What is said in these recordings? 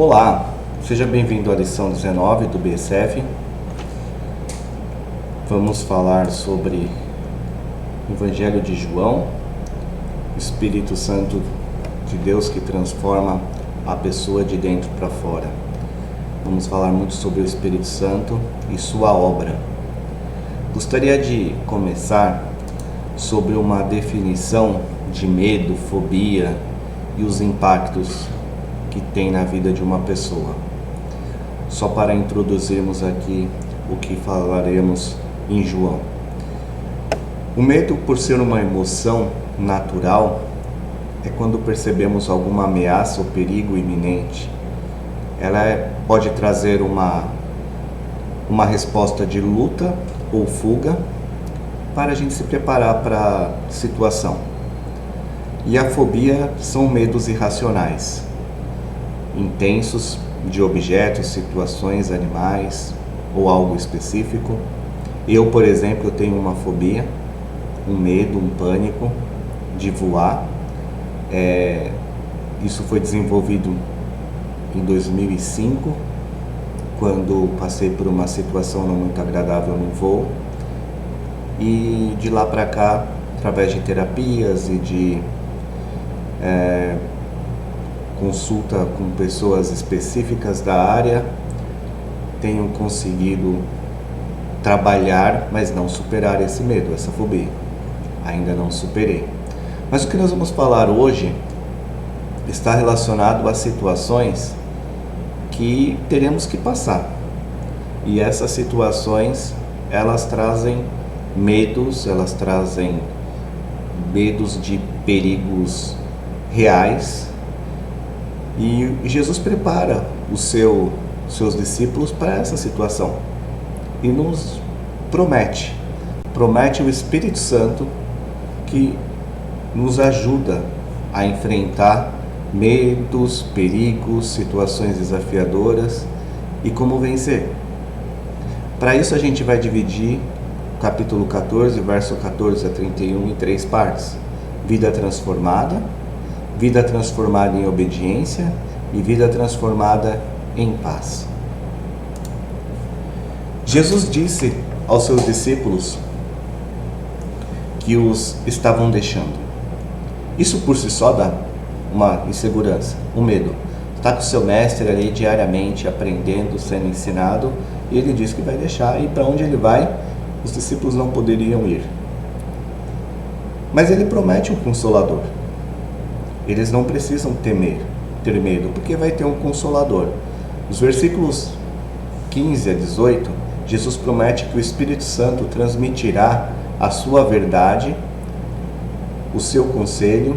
Olá, seja bem-vindo à lição 19 do BSF. Vamos falar sobre o Evangelho de João, o Espírito Santo de Deus que transforma a pessoa de dentro para fora. Vamos falar muito sobre o Espírito Santo e sua obra. Gostaria de começar sobre uma definição de medo, fobia e os impactos que tem na vida de uma pessoa. Só para introduzirmos aqui o que falaremos em João. O medo, por ser uma emoção natural, é quando percebemos alguma ameaça ou perigo iminente. Ela pode trazer uma resposta de luta ou fuga para a gente se preparar para a situação. E a fobia são medos irracionais, intensos, de objetos, situações, animais ou algo específico. Eu, por exemplo, tenho uma fobia, um medo, um pânico de voar. Isso foi desenvolvido em 2005, quando passei por uma situação não muito agradável no voo. E de lá para cá, através de terapias e de consulta com pessoas específicas da área, tenho conseguido trabalhar, mas não superar esse medo, essa fobia. Ainda não superei. Mas o que nós vamos falar hoje está relacionado a situações que teremos que passar. E essas situações, elas trazem medos de perigos reais. E Jesus prepara seus discípulos para essa situação e nos promete o Espírito Santo que nos ajuda a enfrentar medos, perigos, situações desafiadoras e como vencer. Para isso a gente vai dividir o capítulo 14, verso 14 a 31 em 3 partes: vida transformada em obediência e vida transformada em paz. Jesus disse aos seus discípulos que os estavam deixando. Isso por si só dá uma insegurança, um medo. Está com o seu mestre ali diariamente aprendendo, sendo ensinado, e ele diz que vai deixar, e para onde ele vai, os discípulos não poderiam ir. Mas ele promete um consolador. Eles não precisam ter medo, porque vai ter um consolador. Nos versículos 15 a 18, Jesus promete que o Espírito Santo transmitirá a sua verdade, o seu conselho,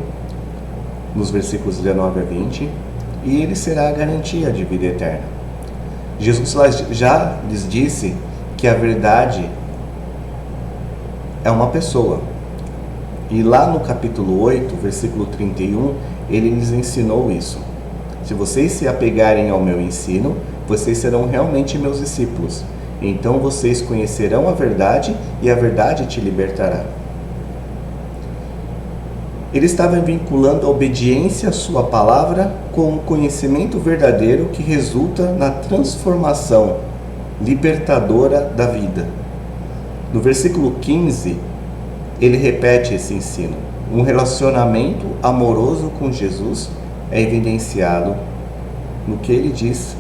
nos versículos 19 a 20, e ele será a garantia de vida eterna. Jesus já lhes disse que a verdade é uma pessoa. E lá no capítulo 8, versículo 31, ele lhes ensinou isso. Se vocês se apegarem ao meu ensino, vocês serão realmente meus discípulos. Então vocês conhecerão a verdade e a verdade te libertará. Ele estava vinculando a obediência à sua palavra com o conhecimento verdadeiro que resulta na transformação libertadora da vida. No versículo 15, ele repete esse ensino. Um relacionamento amoroso com Jesus é evidenciado no que ele diz.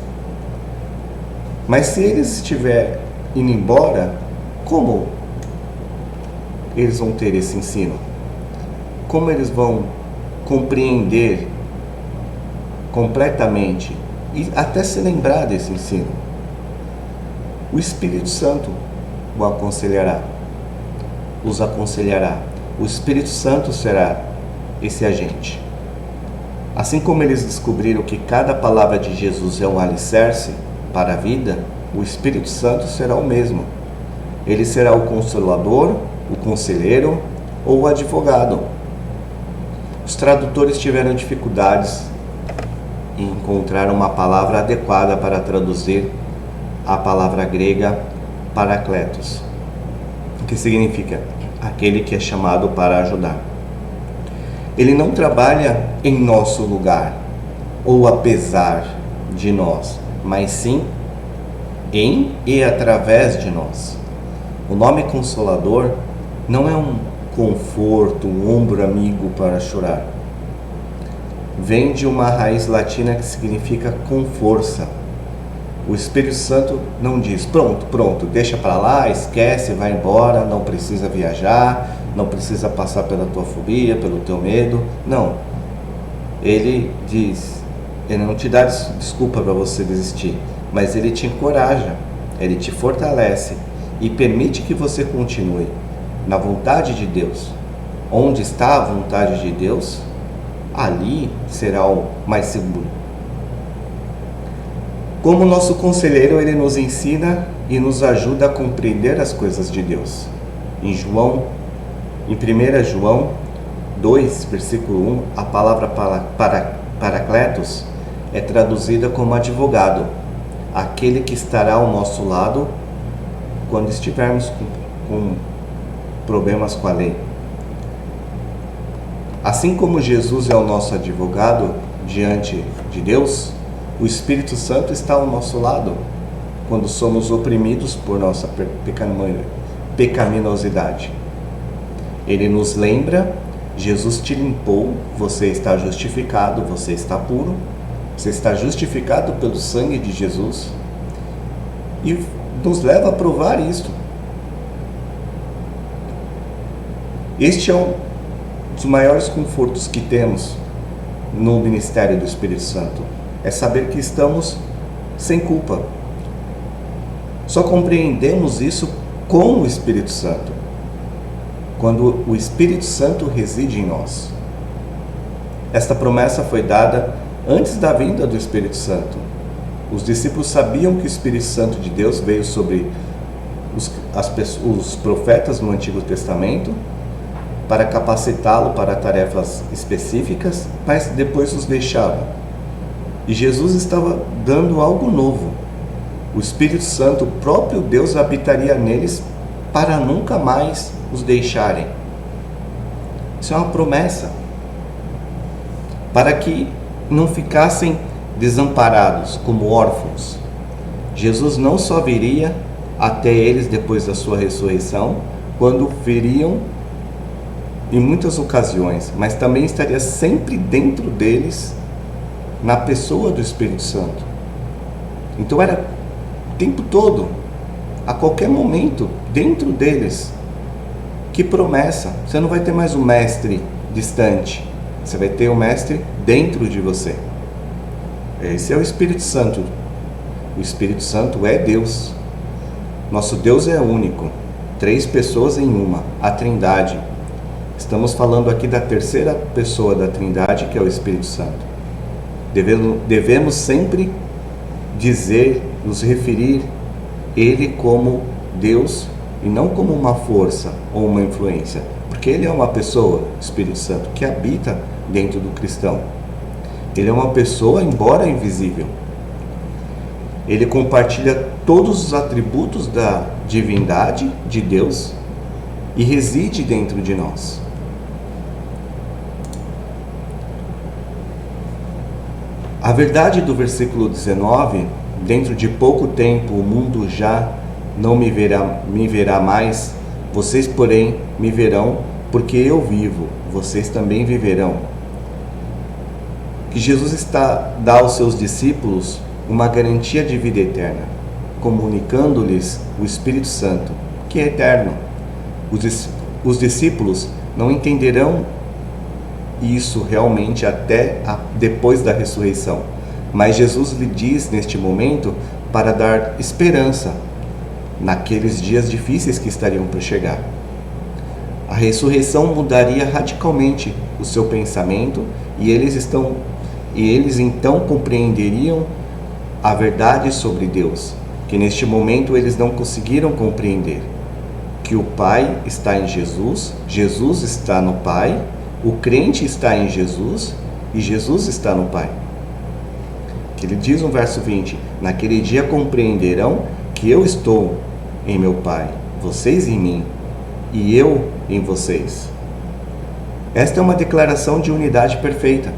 Mas se eles estiverem indo embora, como eles vão ter esse ensino? Como eles vão compreender completamente e até se lembrar desse ensino? O Espírito Santo os aconselhará. O Espírito Santo será esse agente. Assim como eles descobriram que cada palavra de Jesus é um alicerce para a vida, o Espírito Santo será o mesmo. Ele será o consolador, o conselheiro ou o advogado. Os tradutores tiveram dificuldades em encontrar uma palavra adequada para traduzir a palavra grega parakletos, que significa aquele que é chamado para ajudar. Ele não trabalha em nosso lugar ou apesar de nós, mas sim em e através de nós. O nome Consolador não é um conforto, um ombro amigo para chorar. Vem de uma raiz latina que significa com força. O Espírito Santo não diz, pronto, deixa para lá, esquece, vai embora, não precisa viajar, não precisa passar pela tua fobia, pelo teu medo. Não. Ele diz, ele não te dá desculpa para você desistir, mas ele te encoraja, ele te fortalece e permite que você continue na vontade de Deus. Onde está a vontade de Deus, ali será o mais seguro. Como nosso conselheiro, ele nos ensina e nos ajuda a compreender as coisas de Deus. Em 1 João 2, versículo 1, a palavra paracletos é traduzida como advogado, aquele que estará ao nosso lado quando estivermos com problemas com a lei. Assim como Jesus é o nosso advogado diante de Deus, o Espírito Santo está ao nosso lado quando somos oprimidos por nossa pecaminosidade. Ele nos lembra, Jesus te limpou, você está justificado, você está puro, você está justificado pelo sangue de Jesus, e nos leva a provar isto. Este é um dos maiores confortos que temos no ministério do Espírito Santo, é saber que estamos sem culpa. Só compreendemos isso com o Espírito Santo, quando o Espírito Santo reside em nós. Esta promessa foi dada antes da vinda do Espírito Santo. Os discípulos sabiam que o Espírito Santo de Deus veio sobre os profetas no Antigo Testamento para capacitá-lo para tarefas específicas, mas depois os deixava. E Jesus estava dando algo novo. O Espírito Santo, o próprio Deus, habitaria neles para nunca mais os deixarem. Isso é uma promessa. Para que não ficassem desamparados como órfãos. Jesus não só viria até eles depois da sua ressurreição, quando viriam em muitas ocasiões, mas também estaria sempre dentro deles, na pessoa do Espírito Santo. Então era o tempo todo, a qualquer momento, dentro deles. Que promessa! Você não vai ter mais um mestre distante, você vai ter o mestre dentro de você. Esse é o Espírito Santo. O Espírito Santo é Deus. Nosso Deus é único, 3 pessoas em uma, a Trindade. Estamos falando aqui da terceira pessoa da Trindade, que é o Espírito Santo. Devemos sempre nos referir Ele como Deus e não como uma força ou uma influência, porque Ele é uma pessoa, Espírito Santo, que habita dentro do cristão. Ele é uma pessoa, embora invisível. Ele compartilha todos os atributos da divindade de Deus e reside dentro de nós. A verdade do versículo 19, dentro de pouco tempo o mundo já não me verá mais, vocês porém me verão, porque eu vivo, vocês também viverão. Que Jesus dá aos seus discípulos uma garantia de vida eterna, comunicando-lhes o Espírito Santo, que é eterno. Os discípulos não entenderão isso realmente até depois da ressurreição, mas Jesus lhe diz neste momento para dar esperança naqueles dias difíceis que estariam para chegar. A ressurreição mudaria radicalmente o seu pensamento e eles então compreenderiam a verdade sobre Deus, que neste momento eles não conseguiram compreender, que o Pai está em Jesus, Jesus está no Pai, o crente está em Jesus e Jesus está no Pai. Ele diz no verso 20, naquele dia compreenderão que eu estou em meu Pai, vocês em mim e eu em vocês. Esta é uma declaração de unidade perfeita.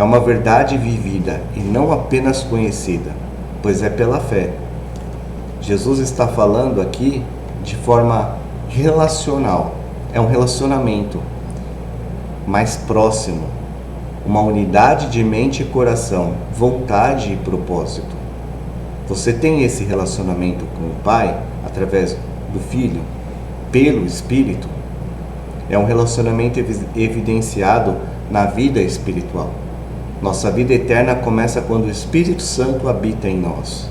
É uma verdade vivida e não apenas conhecida, pois é pela fé. Jesus está falando aqui de forma relacional. É um relacionamento mais próximo, uma unidade de mente e coração, vontade e propósito. Você tem esse relacionamento com o Pai através do Filho, pelo Espírito. É um relacionamento evidenciado na vida espiritual. Nossa vida eterna começa quando o Espírito Santo habita em nós.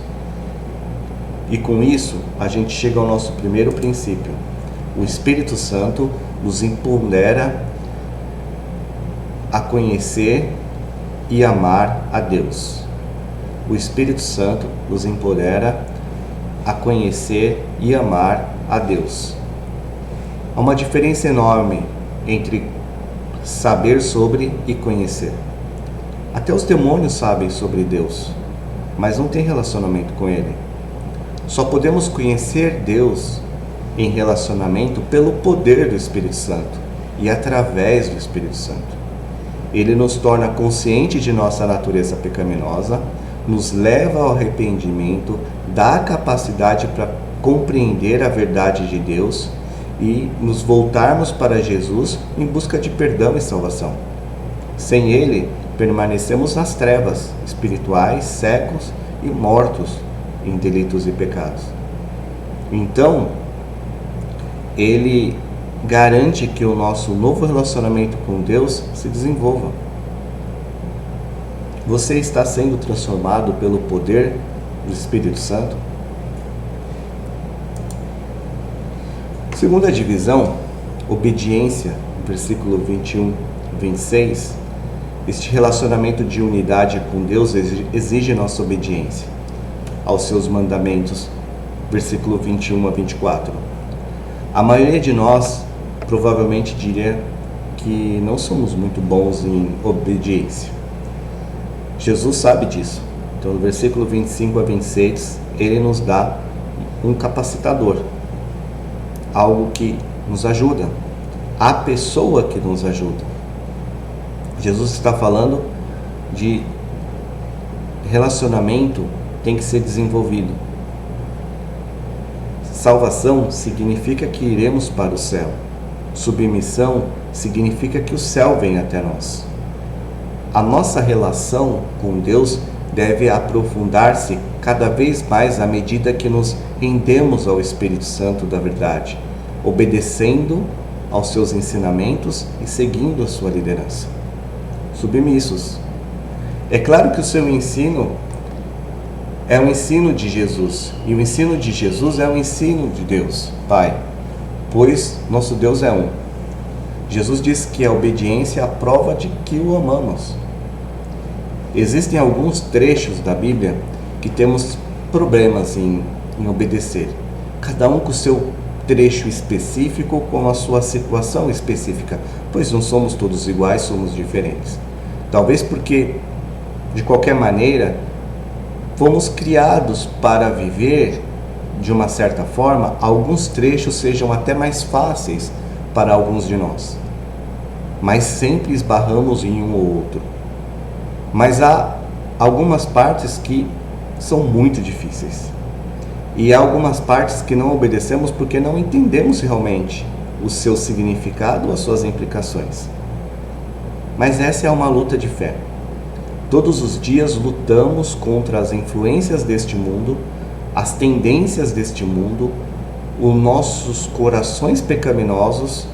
E com isso, a gente chega ao nosso primeiro princípio. O Espírito Santo nos empodera a conhecer e amar a Deus. O Espírito Santo nos empodera a conhecer e amar a Deus. Há uma diferença enorme entre saber sobre e conhecer. Até os demônios sabem sobre Deus, mas não têm relacionamento com Ele. Só podemos conhecer Deus em relacionamento pelo poder do Espírito Santo e através do Espírito Santo. Ele nos torna consciente de nossa natureza pecaminosa, nos leva ao arrependimento, dá a capacidade para compreender a verdade de Deus e nos voltarmos para Jesus em busca de perdão e salvação. Sem Ele, permanecemos nas trevas espirituais, cegos e mortos em delitos e pecados. Então, Ele garante que o nosso novo relacionamento com Deus se desenvolva. Você está sendo transformado pelo poder do Espírito Santo? Segunda divisão, obediência, versículo 21, 26. Este relacionamento de unidade com Deus exige nossa obediência aos seus mandamentos, versículo 21 a 24. A maioria de nós provavelmente diria que não somos muito bons em obediência. Jesus sabe disso. Então, no versículo 25 a 26, Ele nos dá um capacitador, algo que nos ajuda, a pessoa que nos ajuda. Jesus está falando de relacionamento tem que ser desenvolvido. Salvação significa que iremos para o céu. Submissão significa que o céu vem até nós. A nossa relação com Deus deve aprofundar-se cada vez mais à medida que nos rendemos ao Espírito Santo da verdade, obedecendo aos seus ensinamentos e seguindo a sua liderança. Submissos. É claro que o seu ensino é o ensino de Jesus, e o ensino de Jesus é o ensino de Deus, Pai, pois nosso Deus é um. Jesus diz que a obediência é a prova de que o amamos. Existem alguns trechos da Bíblia que temos problemas em obedecer, cada um com o seu trecho específico, com a sua situação específica, pois não somos todos iguais, somos diferentes. Talvez porque, de qualquer maneira, fomos criados para viver de uma certa forma, alguns trechos sejam até mais fáceis para alguns de nós, mas sempre esbarramos em um ou outro. Mas há algumas partes que são muito difíceis, e há algumas partes que não obedecemos porque não entendemos realmente o seu significado, as suas implicações. Mas essa é uma luta de fé. Todos os dias lutamos contra as influências deste mundo, as tendências deste mundo, os nossos corações pecaminosos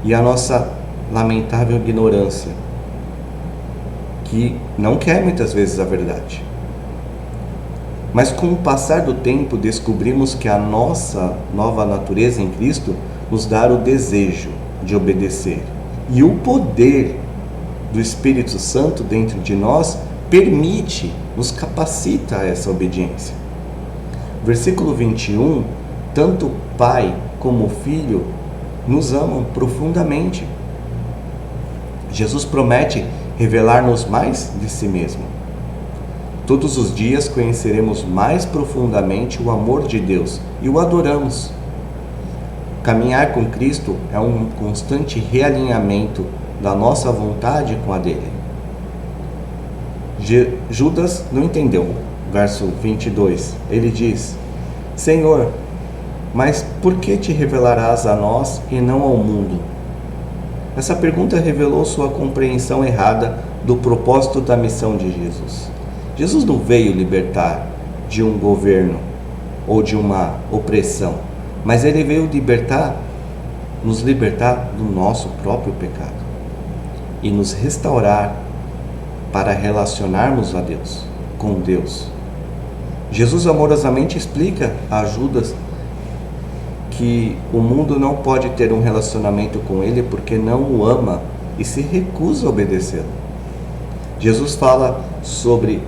e a nossa lamentável ignorância, que não quer muitas vezes a verdade. Mas com o passar do tempo descobrimos que a nossa nova natureza em Cristo nos dá o desejo de obedecer, e o poder do Espírito Santo dentro de nós permite, nos capacita a essa obediência. Versículo 21, tanto o Pai como o Filho nos amam profundamente. Jesus promete revelar-nos mais de si mesmo. Todos os dias conheceremos mais profundamente o amor de Deus e o adoramos. Caminhar com Cristo é um constante realinhamento da nossa vontade com a dele. Judas não entendeu. Verso 22, ele diz: Senhor, mas por que te revelarás a nós e não ao mundo? Essa pergunta revelou sua compreensão errada do propósito da missão de Jesus. Jesus não veio libertar de um governo ou de uma opressão, mas ele veio nos libertar do nosso próprio pecado e nos restaurar para relacionarmos a Deus, com Deus. Jesus amorosamente explica a Judas que o mundo não pode ter um relacionamento com ele porque não o ama e se recusa a obedecê-lo. Jesus fala sobre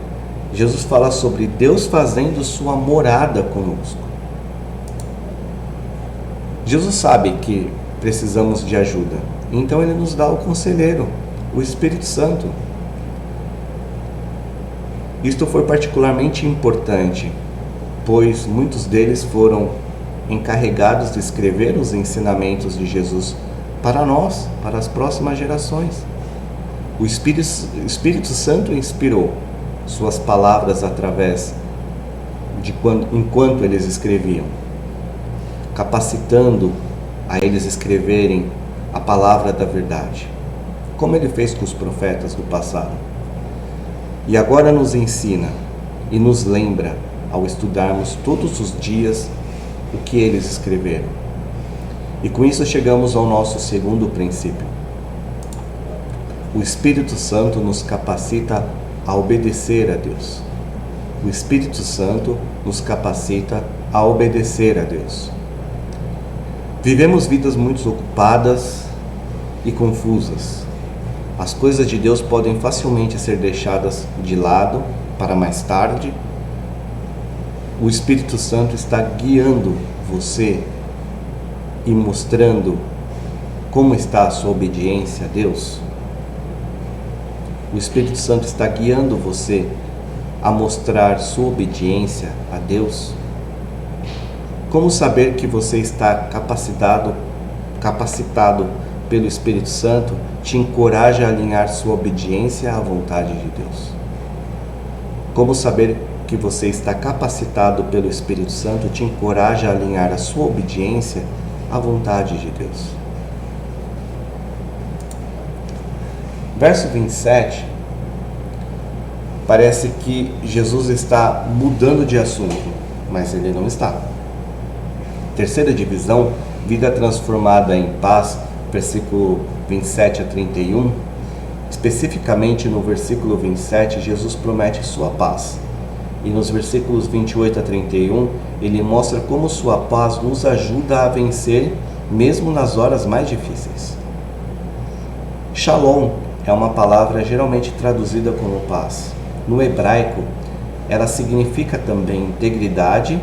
Deus fazendo sua morada conosco. Jesus sabe que precisamos de ajuda, então ele nos dá o conselheiro, o Espírito Santo. Isto foi particularmente importante, pois muitos deles foram encarregados de escrever os ensinamentos de Jesus para nós, para as próximas gerações. O Espírito Santo inspirou suas palavras enquanto eles escreviam, capacitando a eles escreverem a palavra da verdade, como ele fez com os profetas do passado. E agora nos ensina e nos lembra ao estudarmos todos os dias o que eles escreveram. E com isso chegamos ao nosso segundo princípio. O Espírito Santo nos capacita a obedecer a Deus. O Espírito Santo nos capacita a obedecer a Deus. Vivemos vidas muito ocupadas e confusas. As coisas de Deus podem facilmente ser deixadas de lado para mais tarde. O Espírito Santo está guiando você e mostrando como está a sua obediência a Deus. O Espírito Santo está guiando você a mostrar sua obediência a Deus. Como saber que você está capacitado pelo Espírito Santo te encoraja a alinhar sua obediência à vontade de Deus? Como saber que você está capacitado pelo Espírito Santo te encoraja a alinhar a sua obediência à vontade de Deus? Verso 27, parece que Jesus está mudando de assunto, mas ele não está. Terceira divisão, vida transformada em paz, versículo 27 a 31. Especificamente no versículo 27, Jesus promete sua paz. E nos versículos 28 a 31, ele mostra como sua paz nos ajuda a vencer mesmo nas horas mais difíceis. Shalom é uma palavra geralmente traduzida como paz. No hebraico, ela significa também integridade,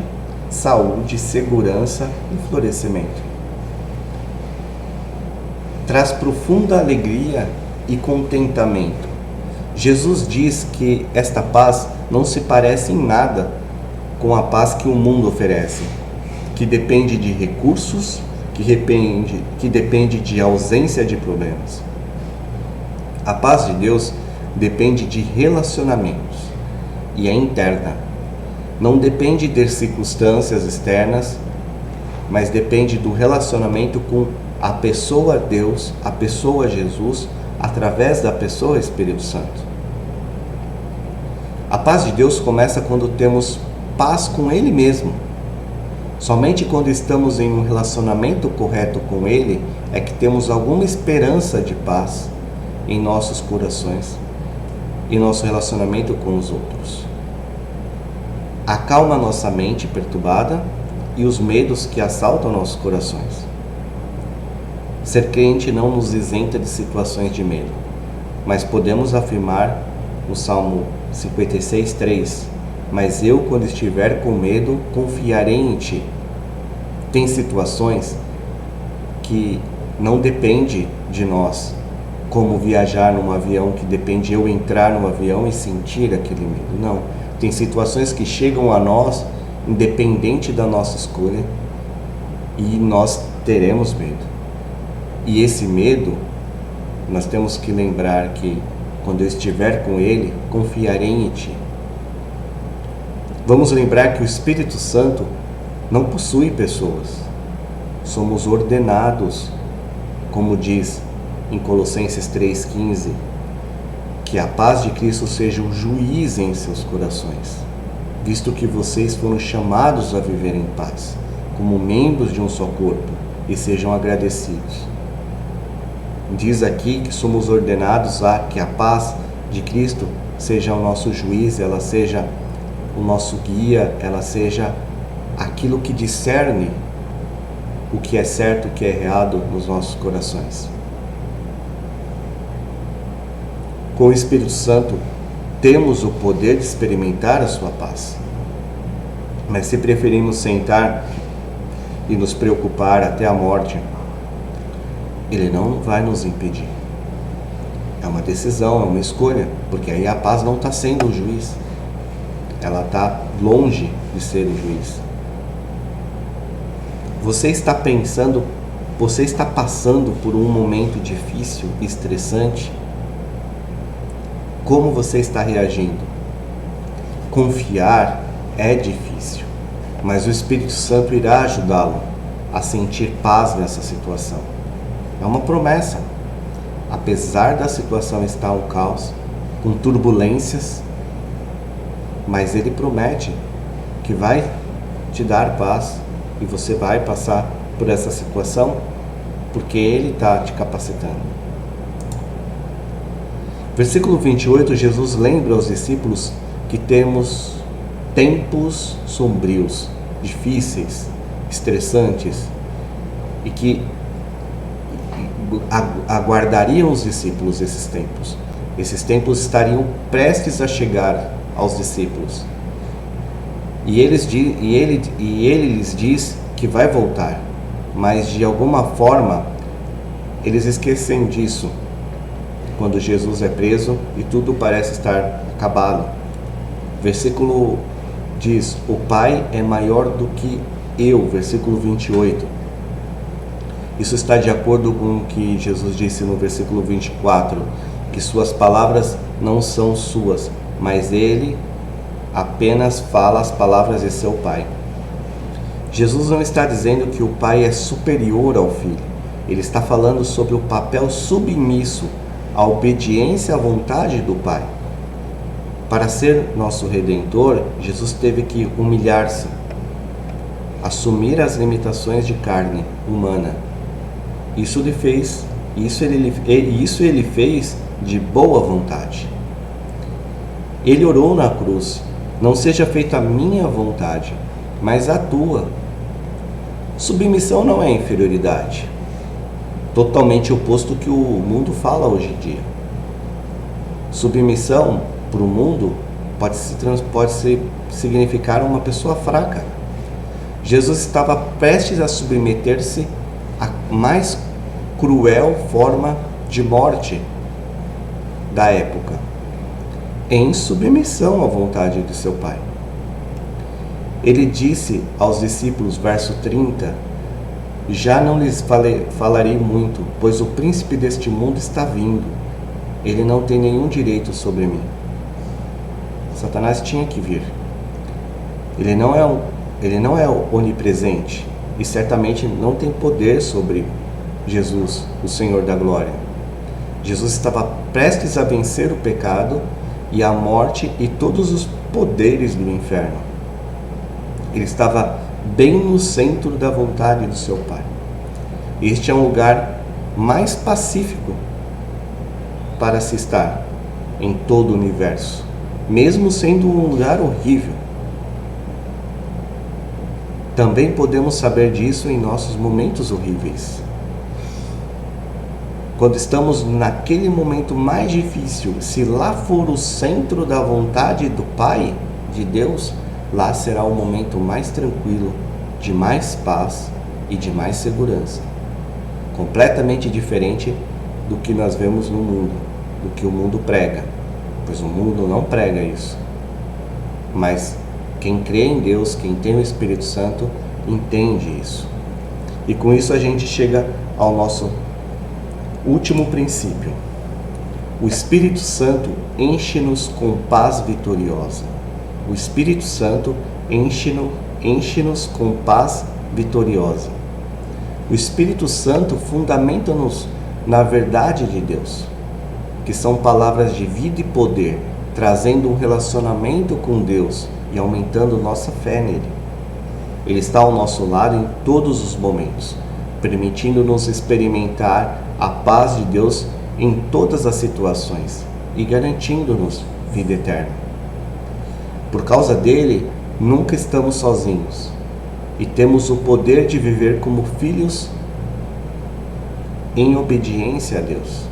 saúde, segurança e florescimento. Traz profunda alegria e contentamento. Jesus diz que esta paz não se parece em nada com a paz que o mundo oferece, que depende de recursos, que depende de ausência de problemas. A paz de Deus depende de relacionamentos e é interna. Não depende de circunstâncias externas, mas depende do relacionamento com a pessoa Deus, a pessoa Jesus, através da pessoa Espírito Santo. A paz de Deus começa quando temos paz com Ele mesmo. Somente quando estamos em um relacionamento correto com Ele é que temos alguma esperança de paz em nossos corações e nosso relacionamento com os outros. Acalma nossa mente perturbada e os medos que assaltam nossos corações. Ser crente não nos isenta de situações de medo, mas podemos afirmar no Salmo 56:3: mas eu, quando estiver com medo, confiarei em Ti. Tem situações que não depende de nós, como viajar num avião, que depende eu entrar no avião e sentir aquele medo. Não, tem situações que chegam a nós independente da nossa escolha e nós teremos medo. E esse medo, nós temos que lembrar que Quando eu estiver com Ele, confiarei em Ti. Vamos lembrar que o Espírito Santo não possui pessoas. Somos ordenados, como diz em Colossenses 3,15, que a paz de Cristo seja o juiz em seus corações, visto que vocês foram chamados a viver em paz, como membros de um só corpo, e sejam agradecidos. Diz aqui que somos ordenados a que a paz de Cristo seja o nosso juiz, ela seja o nosso guia, ela seja aquilo que discerne o que é certo, o que é errado nos nossos corações. Com o Espírito Santo, temos o poder de experimentar a sua paz. Mas se preferimos sentar e nos preocupar até a morte, Ele não vai nos impedir. É uma decisão, é uma escolha, porque aí a paz não está sendo o juiz. Ela está longe de ser o juiz. Você está passando por um momento difícil, estressante? Como você está reagindo? Confiar é difícil, mas o Espírito Santo irá ajudá-lo a sentir paz nessa situação. É uma promessa. Apesar da situação estar um caos, com turbulências, mas Ele promete que vai te dar paz e você vai passar por essa situação porque Ele está te capacitando. Versículo 28, Jesus lembra aos discípulos que temos tempos sombrios, difíceis, estressantes, e que aguardariam os discípulos esses tempos. Esses tempos estariam prestes a chegar aos discípulos. E ele lhes diz que vai voltar, mas de alguma forma eles esquecem disso quando Jesus é preso e tudo parece estar acabado. Versículo diz: o Pai é maior do que eu. Versículo 28. Isso está de acordo com o que Jesus disse no versículo 24, que suas palavras não são suas, mas Ele apenas fala as palavras de seu Pai. Jesus não está dizendo que o Pai é superior ao Filho. Ele está falando sobre o papel submisso, a obediência à vontade do Pai. Para ser nosso Redentor, Jesus teve que humilhar-se, assumir as limitações de carne humana. Isso ele fez de boa vontade. Ele orou na cruz: não seja feita a minha vontade, mas a tua. Submissão não é inferioridade. Totalmente oposto do que o mundo fala hoje em dia. Submissão para o mundo pode significar uma pessoa fraca. Jesus estava prestes a submeter-se à mais cruel forma de morte da época, em submissão à vontade de seu Pai. Ele disse aos discípulos, verso 30, já não lhes falarei muito, pois o príncipe deste mundo está vindo. Ele não tem nenhum direito sobre mim. Satanás tinha que vir. Ele não é onipresente e certamente não tem poder sobre Jesus, o Senhor da glória. Jesus estava prestes a vencer o pecado e a morte e todos os poderes do inferno. Ele estava bem no centro da vontade do seu Pai. Este é um lugar mais pacífico para se estar em todo o universo, mesmo sendo um lugar horrível. Também podemos saber disso em nossos momentos horríveis. Quando estamos naquele momento mais difícil, se lá for o centro da vontade do Pai, de Deus, lá será o momento mais tranquilo, de mais paz e de mais segurança. Completamente diferente do que nós vemos no mundo, do que o mundo prega, pois o mundo não prega isso. Mas quem crê em Deus, quem tem o Espírito Santo, entende isso. E com isso a gente chega ao nosso último princípio. O Espírito Santo enche-nos com paz vitoriosa. O Espírito Santo enche-nos com paz vitoriosa. O Espírito Santo fundamenta-nos na verdade de Deus, que são palavras de vida e poder, trazendo um relacionamento com Deus e aumentando nossa fé nele. Ele está ao nosso lado em todos os momentos, permitindo-nos experimentar a paz de Deus em todas as situações e garantindo-nos vida eterna. Por causa dele, nunca estamos sozinhos e temos o poder de viver como filhos em obediência a Deus.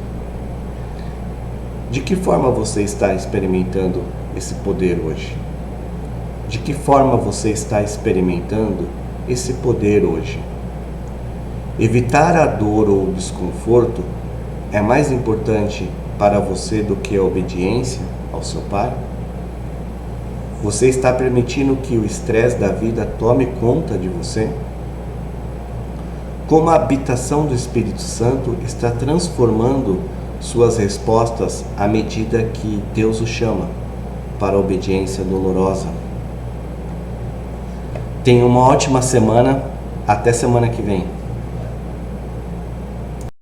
De que forma você está experimentando esse poder hoje? De que forma você está experimentando esse poder hoje? Evitar a dor ou o desconforto é mais importante para você do que a obediência ao seu Pai? Você está permitindo que o estresse da vida tome conta de você? Como a habitação do Espírito Santo está transformando suas respostas à medida que Deus o chama para a obediência dolorosa? Tenha uma ótima semana. Até semana que vem.